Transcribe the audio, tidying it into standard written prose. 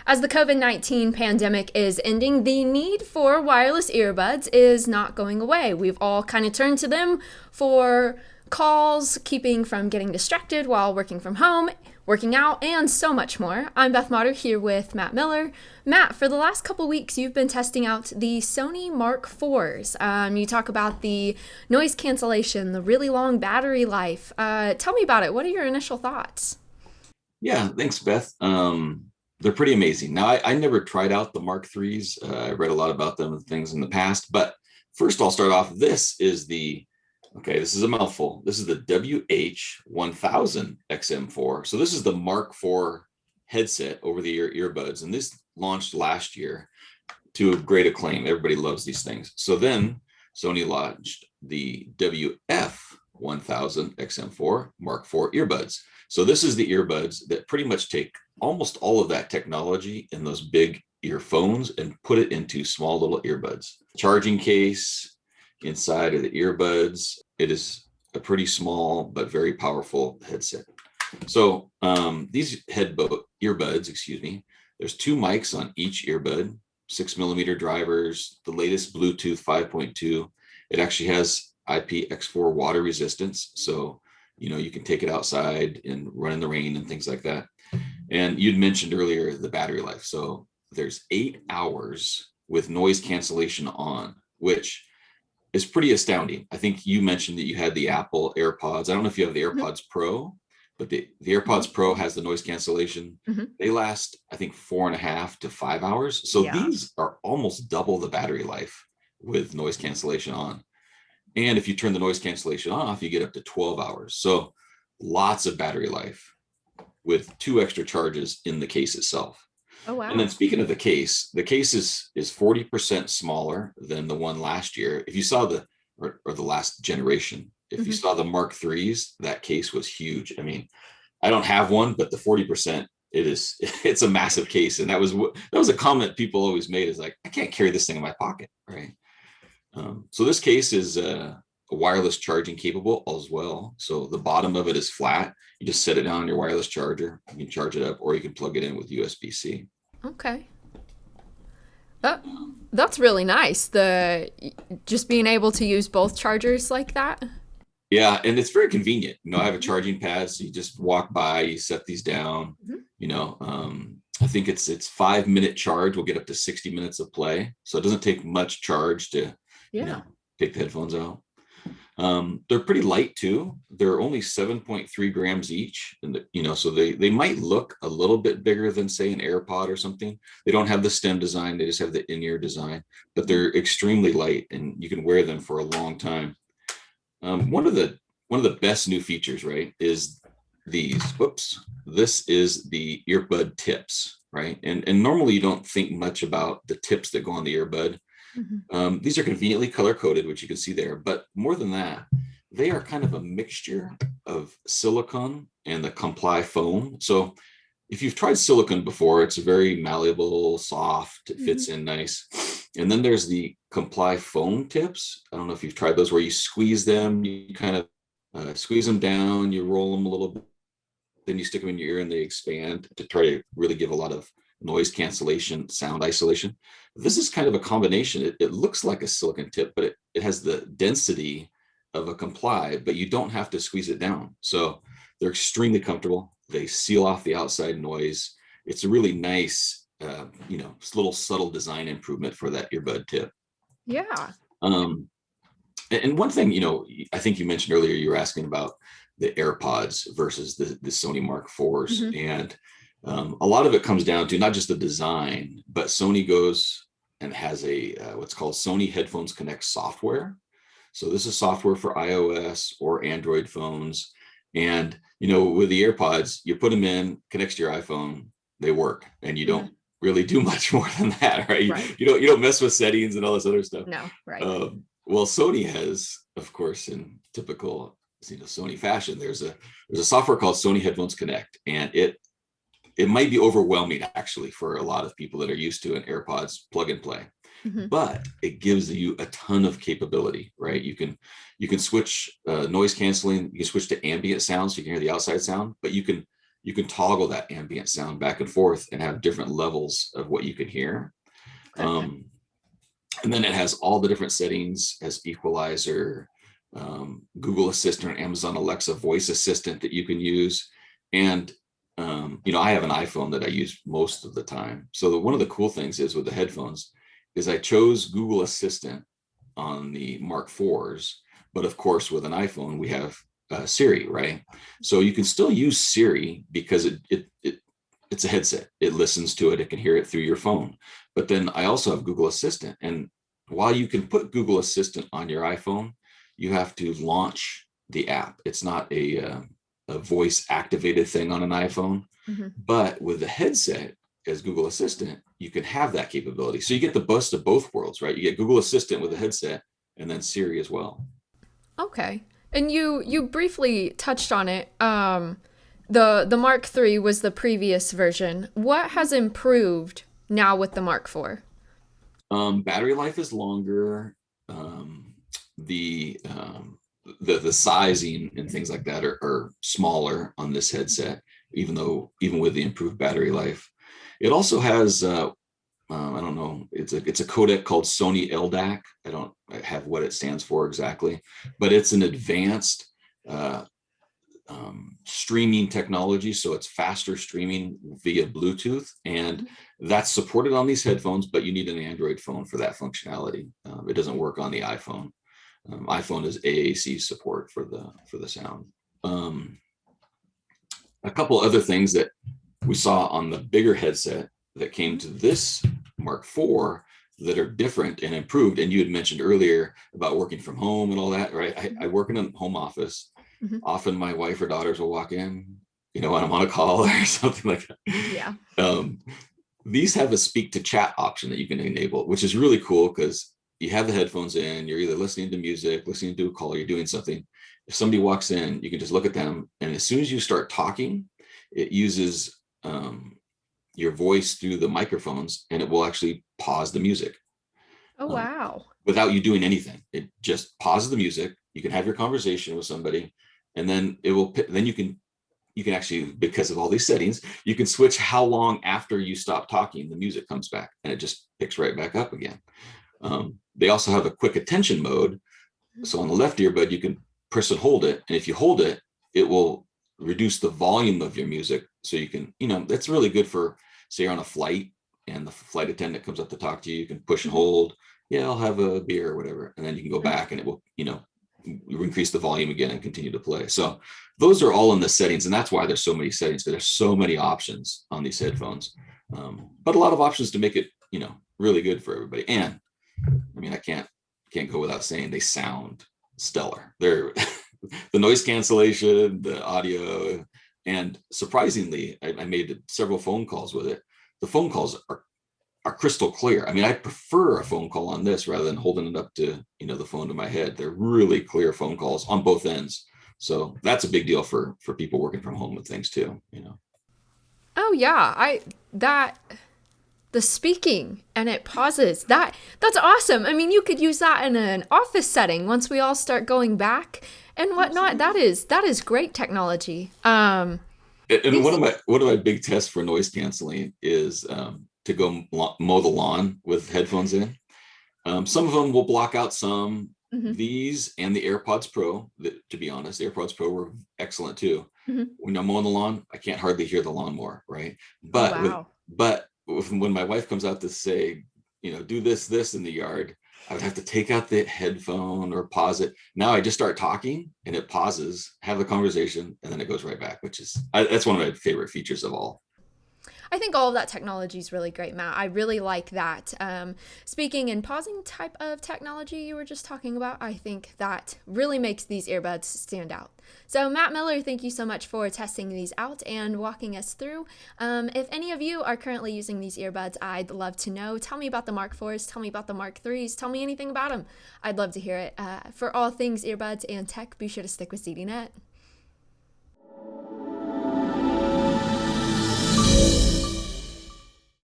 As the COVID-19 pandemic is ending, the need for wireless earbuds is not going away. We've all kind of turned to them for calls, keeping from getting distracted while working from home, working out, and so much more. I'm Beth Motter here with Matt Miller. Matt, for the last couple weeks, you've been testing out the Sony Mark IVs. You talk about the noise cancellation, the really long battery life. Tell me about it. What are your initial thoughts? Yeah, thanks, Beth. They're pretty amazing. Now, I never tried out the Mark IIIs. I read a lot about them and things in the past, but first I'll start off. This is a mouthful. This is the WH-1000XM4. So this is the Mark IV headset over the ear earbuds, and this launched last year to great acclaim. Everybody loves these things. So then Sony launched the WF-1000XM4 Mark IV earbuds. So this is the earbuds that pretty much take almost all of that technology in those big earphones and put it into small little earbuds. Charging case inside of the earbuds. It is a pretty small but very powerful headset. So these earbuds, there's two mics on each earbud, 6mm drivers, the latest Bluetooth 5.2. It actually has IPX4 water resistance. So, you can take it outside and run in the rain and things like that. And you'd mentioned earlier the battery life. So there's 8 hours with noise cancellation on, which is pretty astounding. I think you mentioned that you had the Apple AirPods. I don't know if you have the AirPods Pro, but the AirPods Pro has the noise cancellation. Mm-hmm. They last, I think, 4.5 to 5 hours. So Yeah. these are almost double the battery life with noise cancellation on. And if you turn the noise cancellation off, you get up to 12 hours. So lots of battery life with 2 extra charges in the case itself. Oh, And then wow. speaking of the case is 40% smaller than the one last year. If you saw or the last generation, if you Mm-hmm. saw the Mark IIIs, that case was huge. I mean, I don't have one, but the 40%, it's a massive case. And that was a comment people always made, is like, I can't carry this thing in my pocket, right? So this case is wireless charging capable as well. So the bottom of it is flat. You just set it down on your wireless charger. You can charge it up, or you can plug it in with USB-C. Okay. That, that's really nice. The just being able to use both chargers like that. Yeah, and it's very convenient. I have a Mhm. charging pad, so you just walk by, you set these down. Mhm. I think it's 5-minute charge. We'll get up to 60 minutes of play, so it doesn't take much charge to, you Yeah. know, take the headphones out. They're pretty light too. They're only 7.3 grams each, and so they might look a little bit bigger than, say, an AirPod or something. They don't have the stem design; they just have the in-ear design. But Mhm. they're extremely light, and you can wear them for a long time. One of the best new features, right, is these. Whoops, this is the earbud tips, right? And normally you don't think much about the tips that go on the earbud. Mhm. These are conveniently color coded, which you can see there. But more than that, they are kind of a mixture of silicone and the comply foam. So if you've tried silicone before, it's very malleable, soft, it Mhm. fits in nice. And then there's the comply foam tips. I don't know if you've tried those, where you squeeze them, you kind of squeeze them down, you roll them a little bit, then you stick them in your ear and they expand to try to really give a lot of noise cancellation, sound isolation. This is kind of a combination. It looks like a silicone tip, but it has the density of a comply, but you don't have to squeeze it down. So they're extremely comfortable. They seal off the outside noise. It's a really nice, little subtle design improvement for that earbud tip. Yeah. Um, and one thing, I think you mentioned earlier, you were asking about the AirPods versus the Sony Mark IVs. Mhm. And a lot of it comes down to not just the design, but Sony goes and has a what's called Sony Headphones Connect software. So this is software for iOS or Android phones. And, with the AirPods, you put them in, connects to your iPhone, they work, and you Mhm. don't really do much more than that, right? You, Right. you don't you don't mess with settings and all this other stuff. No. Right. Well, Sony has, of course, in typical Sony fashion, there's a software called Sony Headphones Connect, and it might be overwhelming actually for a lot of people that are used to an AirPods plug and play, Mhm. but it gives you a ton of capability, right? You can switch noise canceling, you can switch to ambient sound so you can hear the outside sound, but you can you can toggle that ambient sound back and forth and have different levels of what you can hear. Okay. And then it has all the different settings, as equalizer, Google Assistant, or Amazon Alexa voice assistant that you can use. And I have an iPhone that I use most of the time. So one of the cool things is with the headphones is I chose Google Assistant on the Mark IVs, but of course with an iPhone we have Siri, right? So you can still use Siri because it's a headset. It listens to it. It can hear it through your phone. But then I also have Google Assistant. And while you can put Google Assistant on your iPhone, you have to launch the app. It's not a voice activated thing on an iPhone. Mm-hmm. But with the headset as Google Assistant, you can have that capability. So you get the best of both worlds, right? You get Google Assistant with the headset and then Siri as well. Okay. And you briefly touched on it. The Mark III was the previous version. What has improved now with the Mark IV? Battery life is longer. The sizing and things like that are smaller on this headset, even with the improved battery life. It also has I don't know, it's a codec called Sony LDAC. I don't have what it stands for exactly, but it's an advanced streaming technology. So it's faster streaming via Bluetooth, and that's supported on these headphones, but you need an Android phone for that functionality. It doesn't work on the iPhone. iPhone is AAC support for the sound. A couple other things that we saw on the bigger headset that came to this Mark IV that are different and improved. And you had mentioned earlier about working from home and all that, right? I work in a home office. Mm-hmm. Often my wife or daughters will walk in, when I'm on a call or something like that. Yeah. These have a speak to chat option that you can enable, which is really cool because you have the headphones in, you're either listening to music, listening to a call, you're doing something. If somebody walks in, you can just look at them. And as soon as you start talking, it uses your voice through the microphones, and it will actually pause the music. Oh, wow. Without you doing anything. It just pauses the music. You can have your conversation with somebody, and then you can actually, because of all these settings, you can switch how long after you stop talking, the music comes back, and it just picks right back up again. They also have a quick attention mode. So on the left earbud, you can press and hold it. And if you hold it, it will reduce the volume of your music. So you can, that's really good for, say you're on a flight and the flight attendant comes up to talk to you. You can push and hold. Yeah, I'll have a beer or whatever. And then you can go back and it will, increase the volume again and continue to play. So those are all in the settings. And that's why there's so many settings, because there's so many options on these headphones. But a lot of options to make it, really good for everybody. And I can't go without saying they sound stellar. They're the noise cancellation, the audio, and surprisingly, I made several phone calls with it. The phone calls are crystal clear. I prefer a phone call on this rather than holding it up to, the phone to my head. They're really clear phone calls on both ends. So that's a big deal for people working from home with things too, Oh yeah. The speaking and it pauses. That's awesome. You could use that in an office setting once we all start going back and whatnot. That is great technology. And one of my big tests for noise canceling is to go mow the lawn with headphones in. Some of them will block out some. Mm-hmm. These and the AirPods Pro, to be honest, the AirPods Pro were excellent too. Mm-hmm. When I'm mowing the lawn, I can't hardly hear the lawnmower, right? But when my wife comes out to say, do this in the yard, I would have to take out the headphone or pause it. Now I just start talking and it pauses, have the conversation, and then it goes right back, that's one of my favorite features of all. I think all of that technology is really great, Matt. I really like that. Speaking and pausing type of technology you were just talking about, I think that really makes these earbuds stand out. So Matt Miller, thank you so much for testing these out and walking us through. If any of you are currently using these earbuds, I'd love to know. Tell me about the Mark IVs. Tell me about the Mark IIIs. Tell me anything about them. I'd love to hear it. For all things earbuds and tech, be sure to stick with ZDNet.